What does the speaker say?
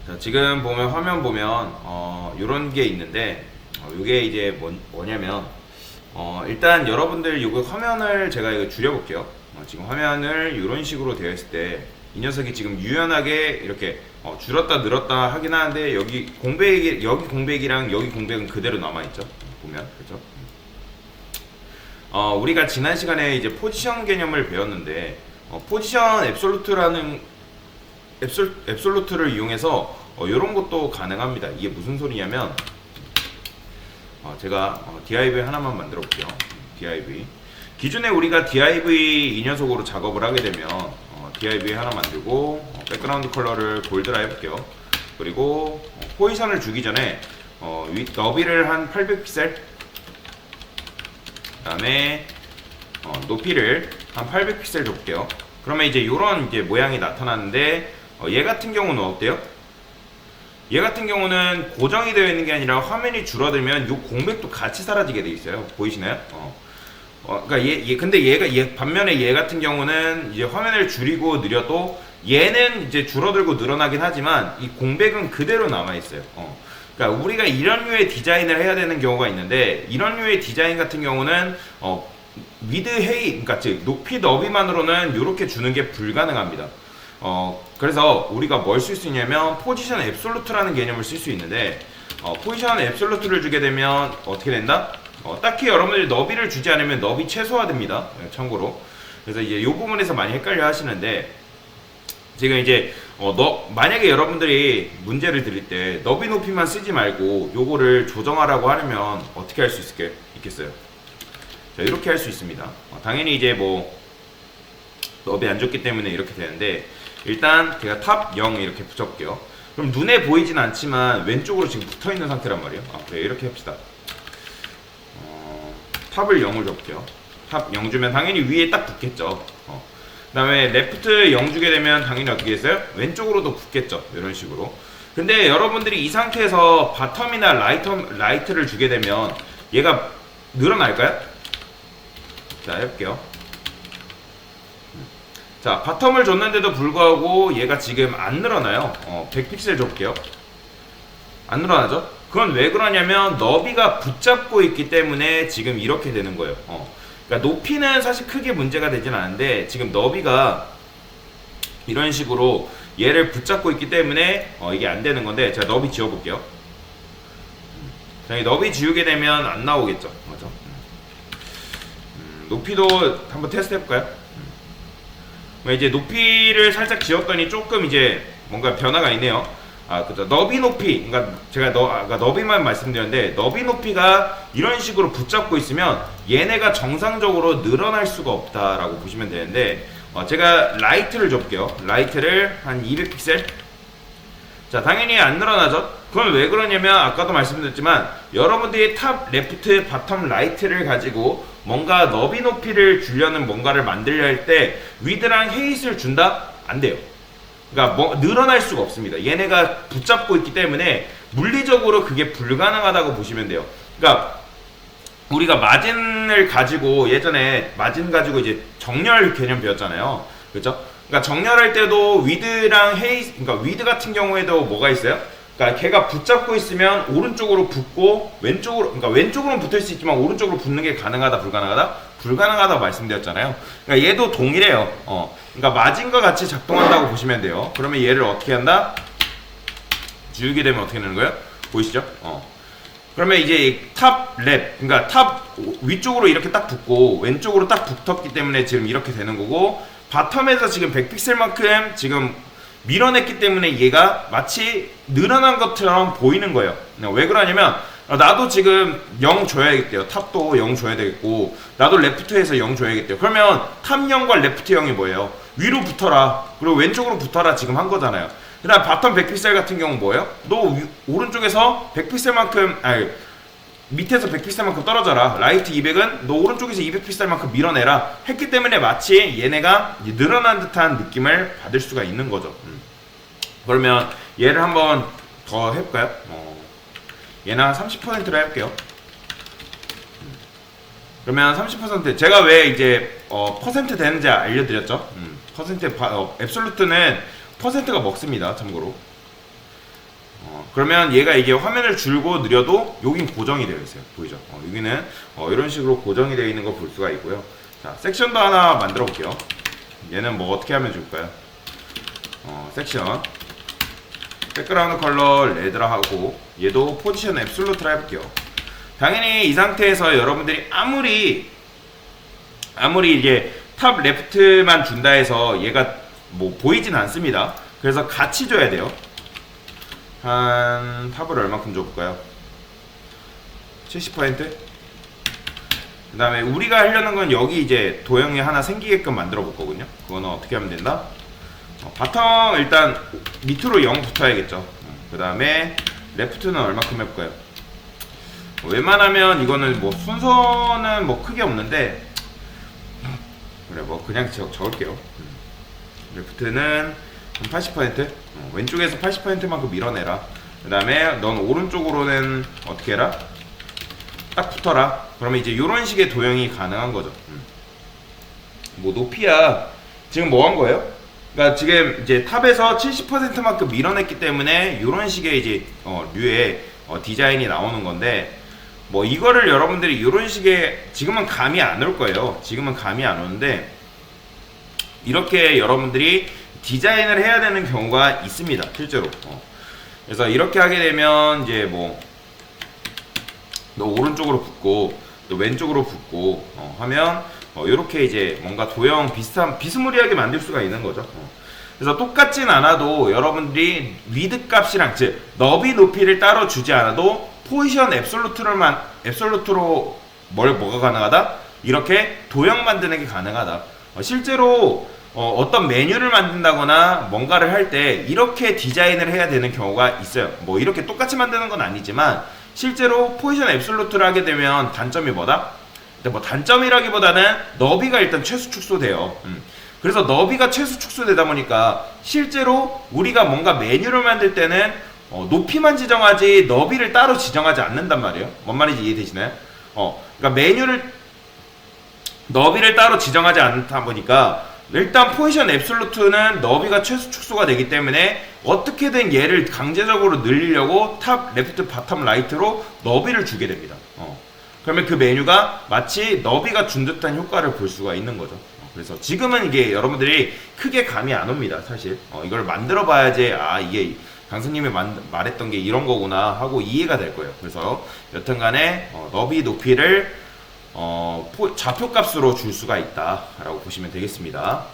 자, 지금 보면 화면 보면 요런 게 있는데 요게 이제 뭐냐면 일단 여러분들 요거 화면을 제가 이거 줄여볼게요. 지금 화면을 이런 식으로 되어 있을 때 이 녀석이 지금 유연하게 이렇게 줄었다 늘었다 하긴 하는데 여기 공백이랑 여기 공백은 그대로 남아있죠. 보면 그렇죠. 우리가 지난 시간에 이제 포지션 개념을 배웠는데 포지션 앱솔루트를 이용해서 이런 것도 가능합니다. 이게 무슨 소리냐면 제가 div 하나만 만들어 볼게요. div 기존에 우리가 div 이 녀석으로 작업을 하게 되면 div 하나 만들고 백그라운드 컬러를 골드라 해볼게요. 그리고 포지션을 주기 전에 너비를 한 800픽셀 그 다음에 높이를 한 800픽셀 줘볼게요. 그러면 이제 이런 이제 모양이 나타나는데 얘 같은 경우는 어때요? 얘 같은 경우는 고정이 되어 있는 게 아니라 화면이 줄어들면 이 공백도 같이 사라지게 돼 있어요. 보이시나요? 그러니까 근데 반면에 얘 같은 경우는 이제 화면을 줄이고 느려도 얘는 이제 줄어들고 늘어나긴 하지만 이 공백은 그대로 남아 있어요. 그러니까 우리가 이런 류의 디자인을 해야 되는 경우가 있는데 이런 류의 디자인 같은 경우는 위드 헤이, 그러니까 즉 높이 너비만으로는 이렇게 주는 게 불가능합니다. 그래서 우리가 뭘 쓸 수 있냐면 포지션 앱솔루트라는 개념을 쓸 수 있는데 포지션 앱솔루트를 주게 되면 어떻게 된다? 딱히 여러분들이 너비를 주지 않으면 너비 최소화됩니다. 참고로. 그래서 이제 이 부분에서 많이 헷갈려 하시는데 지금 이제 만약에 여러분들이 문제를 드릴 때 너비 높이만 쓰지 말고 요거를 조정하라고 하면 어떻게 할 수 있겠어요? 자, 이렇게 할 수 있습니다. 당연히 이제 뭐 너비 안 좋기 때문에 이렇게 되는데 일단 제가 탑 0 이렇게 붙여볼게요. 그럼 눈에 보이진 않지만 왼쪽으로 지금 붙어있는 상태란 말이에요. 그래 이렇게 합시다. 탑을 0을 줘볼게요. 탑 0 주면 당연히 위에 딱 붙겠죠. 그 다음에 레프트 0 주게 되면 당연히 어떻게 됐어요? 왼쪽으로도 붙겠죠. 이런 식으로. 근데 여러분들이 이 상태에서 바텀이나 라이트를 주게 되면 얘가 늘어날까요? 자, 해볼게요. 자, 바텀을 줬는데도 불구하고 얘가 지금 안 늘어나요. 100픽셀 줘볼게요. 안 늘어나죠? 그건 왜 그러냐면 너비가 붙잡고 있기 때문에 지금 이렇게 되는 거예요. 그러니까 높이는 사실 크게 문제가 되진 않은데 지금 너비가 이런 식으로 얘를 붙잡고 있기 때문에 이게 안 되는 건데 제가 너비 지워볼게요. 자, 너비 지우게 되면 안 나오겠죠. 맞죠? 높이도 한번 테스트 해볼까요? 이제 높이를 살짝 지웠더니 조금 이제 뭔가 변화가 있네요. 그죠. 너비 높이, 그러니까 제가 아까 너비만 말씀드렸는데 너비 높이가 이런 식으로 붙잡고 있으면 얘네가 정상적으로 늘어날 수가 없다라고 보시면 되는데 제가 라이트를 줘볼게요. 라이트를 한 200픽셀. 자, 당연히 안 늘어나죠. 그건 왜 그러냐면 아까도 말씀드렸지만 여러분들이 탑, 레프트, 바텀, 라이트를 가지고 뭔가 너비 높이를 주려는 뭔가를 만들려 할 때 위드랑 헤이트를 준다? 안 돼요. 그러니까 늘어날 수가 없습니다. 얘네가 붙잡고 있기 때문에 물리적으로 그게 불가능하다고 보시면 돼요. 그러니까 우리가 마진을 가지고 예전에 마진 가지고 이제 정렬 개념 배웠잖아요. 그렇죠? 그러니까 정렬할 때도 위드랑 그러니까 위드 같은 경우에도 뭐가 있어요? 그러니까 걔가 붙잡고 있으면 오른쪽으로 붙고 그러니까 왼쪽으로는 붙을 수 있지만 오른쪽으로 붙는 게 가능하다, 불가능하다? 불가능하다고 말씀드렸잖아요. 그러니까 얘도 동일해요. 그러니까 마진과 같이 작동한다고 보시면 돼요. 그러면 얘를 어떻게 한다? 지우게 되면 어떻게 되는 거예요? 보이시죠? 그러면 이제 탑 랩, 그러니까 탑 위쪽으로 이렇게 딱 붙고 왼쪽으로 딱 붙었기 때문에 지금 이렇게 되는 거고 바텀에서 지금 100픽셀만큼 지금 밀어냈기 때문에 얘가 마치 늘어난 것처럼 보이는 거예요. 왜 그러냐면 나도 지금 0 줘야겠대요. 탑도 0 줘야 되겠고 나도 레프트에서 0 줘야겠대요. 그러면 탑 0과 레프트 0이 뭐예요? 위로 붙어라 그리고 왼쪽으로 붙어라 지금 한 거잖아요. 그 다음 바텀 100픽셀 같은 경우는 뭐예요? 너 오른쪽에서 100픽셀만큼 밑에서 100픽셀만큼 떨어져라. 라이트 200은 너 오른쪽에서 200픽셀만큼 밀어내라 했기 때문에 마치 얘네가 늘어난 듯한 느낌을 받을 수가 있는 거죠. 그러면 얘를 한번 더 해볼까요? 얘는 한 30%로 해볼게요. 그러면 30% 제가 왜 이제 퍼센트 되는지 알려드렸죠. 퍼센트 앱솔루트는 퍼센트가 먹습니다. 참고로 그러면 얘가 이게 화면을 줄고 느려도 여긴 고정이 되어 있어요. 보이죠? 여기는 이런 식으로 고정이 되어 있는 거 볼 수가 있고요. 자, 섹션도 하나 만들어 볼게요. 얘는 뭐 어떻게 하면 좋을까요? 섹션 백그라운드 컬러 레드라 하고 얘도 포지션 앱솔루트라 해볼게요. 당연히 이 상태에서 여러분들이 아무리 이게 탑 레프트만 준다 해서 얘가 뭐 보이진 않습니다. 그래서 같이 줘야 돼요. 한 탑을 얼마큼 줘볼까요? 70%? 그 다음에 우리가 하려는 건 여기 이제 도형이 하나 생기게끔 만들어 볼 거거든요. 그거는 어떻게 하면 된다? 바텀 일단 밑으로 0 붙어야겠죠. 그 다음에 레프트는 얼마큼 해볼까요? 웬만하면 이거는 뭐 순서는 뭐 크게 없는데 그래 뭐 그냥 적을게요. 레프트는 80%? 왼쪽에서 80%만큼 밀어내라. 그 다음에 넌 오른쪽으로는 어떻게 해라? 딱 붙어라. 그러면 이제 이런 식의 도형이 가능한 거죠. 뭐 높이야 지금 뭐 한 거예요? 그러니까 지금 이제 탑에서 70%만큼 밀어냈기 때문에 이런 식의 이제 류의 디자인이 나오는 건데 뭐 이거를 여러분들이 이런 식의 지금은 감이 안 올 거예요. 지금은 감이 안 오는데 이렇게 여러분들이 디자인을 해야 되는 경우가 있습니다. 실제로. 그래서 이렇게 하게 되면 이제 뭐 너 오른쪽으로 붙고 또 왼쪽으로 붙고 하면 이렇게 이제 뭔가 도형 비스무리하게 만들 수가 있는 거죠. 그래서 똑같진 않아도 여러분들이 위드 값이랑 즉 너비 높이를 따로 주지 않아도 포지션 앱솔루트로 뭐가 가능하다? 이렇게 도형 만드는 게 가능하다. 실제로 어떤 메뉴를 만든다거나 뭔가를 할 때 이렇게 디자인을 해야 되는 경우가 있어요. 뭐 이렇게 똑같이 만드는 건 아니지만 실제로 포지션 앱솔루트를 하게 되면 단점이 뭐다? 뭐 단점이라기보다는 너비가 일단 최소 축소돼요. 그래서 너비가 최소 축소되다 보니까 실제로 우리가 뭔가 메뉴를 만들 때는 높이만 지정하지 너비를 따로 지정하지 않는단 말이에요. 뭔 말인지 이해되시나요? 그러니까 너비를 따로 지정하지 않다 보니까 일단 포지션 앱솔루트는 너비가 최소 축소가 되기 때문에 어떻게든 얘를 강제적으로 늘리려고 탑, 레프트, 바텀, 라이트로 너비를 주게 됩니다. 그러면 그 메뉴가 마치 너비가 준 듯한 효과를 볼 수가 있는 거죠. 그래서 지금은 이게 여러분들이 크게 감이 안 옵니다. 사실 이걸 만들어 봐야지 이게 강사님이 말했던 게 이런 거구나 하고 이해가 될 거예요. 그래서 여튼간에 너비 높이를 좌표값으로 줄 수가 있다 라고 보시면 되겠습니다.